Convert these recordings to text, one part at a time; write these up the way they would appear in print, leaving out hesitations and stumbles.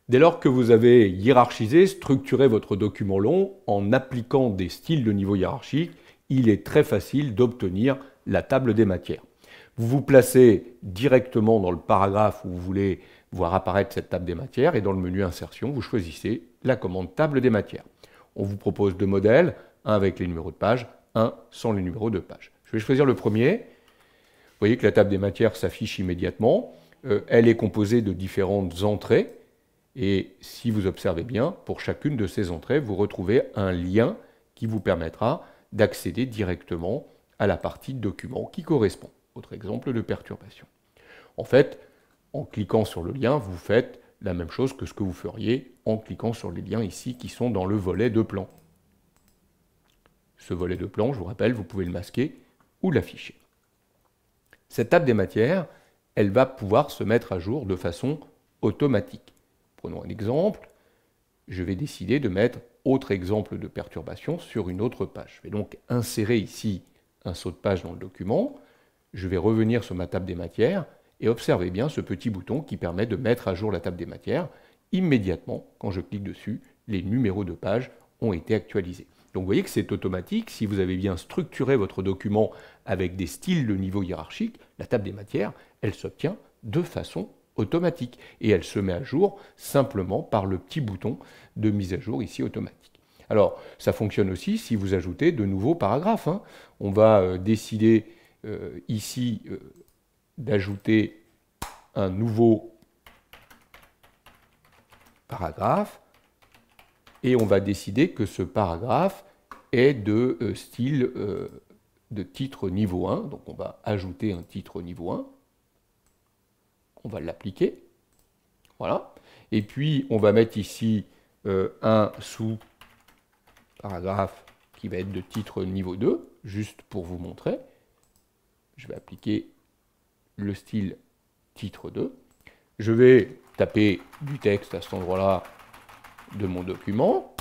Dès lors que vous avez hiérarchisé, structuré votre document long en appliquant des styles de niveau hiérarchique, il est très facile d'obtenir la table des matières. Vous vous placez directement dans le paragraphe où vous voulez voir apparaître cette table des matières et dans le menu Insertion, vous choisissez la commande Table des matières. On vous propose deux modèles, un avec les numéros de page, un sans les numéros de page. Je vais choisir le premier. Vous voyez que la table des matières s'affiche immédiatement. Elle est composée de différentes entrées. Et si vous observez bien, pour chacune de ces entrées, vous retrouvez un lien qui vous permettra d'accéder directement à la partie document qui correspond. Autre exemple de perturbation. En fait, en cliquant sur le lien, vous faites la même chose que ce que vous feriez en cliquant sur les liens ici qui sont dans le volet de plan. Ce volet de plan, je vous rappelle, vous pouvez le masquer ou l'afficher. Cette table des matières, elle va pouvoir se mettre à jour de façon automatique. Prenons un exemple. Je vais décider de mettre autre exemple de perturbation sur une autre page. Je vais donc insérer ici un saut de page dans le document. Je vais revenir sur ma table des matières et observez bien ce petit bouton qui permet de mettre à jour la table des matières. Immédiatement, quand je clique dessus, les numéros de page ont été actualisés. Donc vous voyez que c'est automatique. Si vous avez bien structuré votre document avec des styles de niveau hiérarchique, la table des matières, elle s'obtient de façon automatique. Et elle se met à jour simplement par le petit bouton de mise à jour ici automatique. Alors, ça fonctionne aussi si vous ajoutez de nouveaux paragraphes. On va décider ici d'ajouter un nouveau paragraphe et on va décider que ce paragraphe est de style de titre niveau 1. Donc on va ajouter un titre niveau 1. On va l'appliquer. Voilà. Et puis on va mettre ici un sous-paragraphe qui va être de titre niveau 2, juste pour vous montrer. Je vais appliquer le style titre 2. Je vais taper du texte à cet endroit-là de mon document.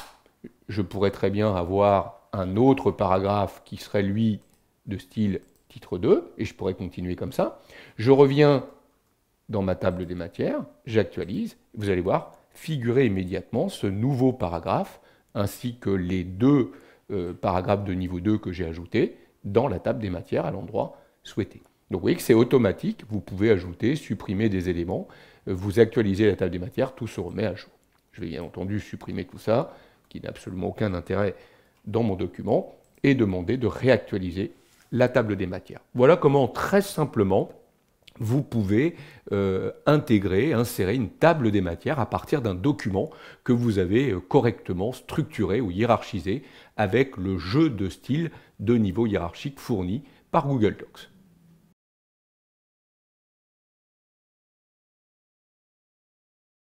Je pourrais très bien avoir un autre paragraphe qui serait lui de style titre 2 et je pourrais continuer comme ça. Je reviens dans ma table des matières, j'actualise, vous allez voir figurer immédiatement ce nouveau paragraphe ainsi que les deux paragraphes de niveau 2 que j'ai ajoutés dans la table des matières à l'endroit souhaité. Donc vous voyez que c'est automatique, vous pouvez ajouter, supprimer des éléments, vous actualisez la table des matières, tout se remet à jour. Je vais bien entendu supprimer tout ça, qui n'a absolument aucun intérêt dans mon document, et demander de réactualiser la table des matières. Voilà comment très simplement vous pouvez insérer une table des matières à partir d'un document que vous avez correctement structuré ou hiérarchisé avec le jeu de style de niveau hiérarchique fourni par Google Docs.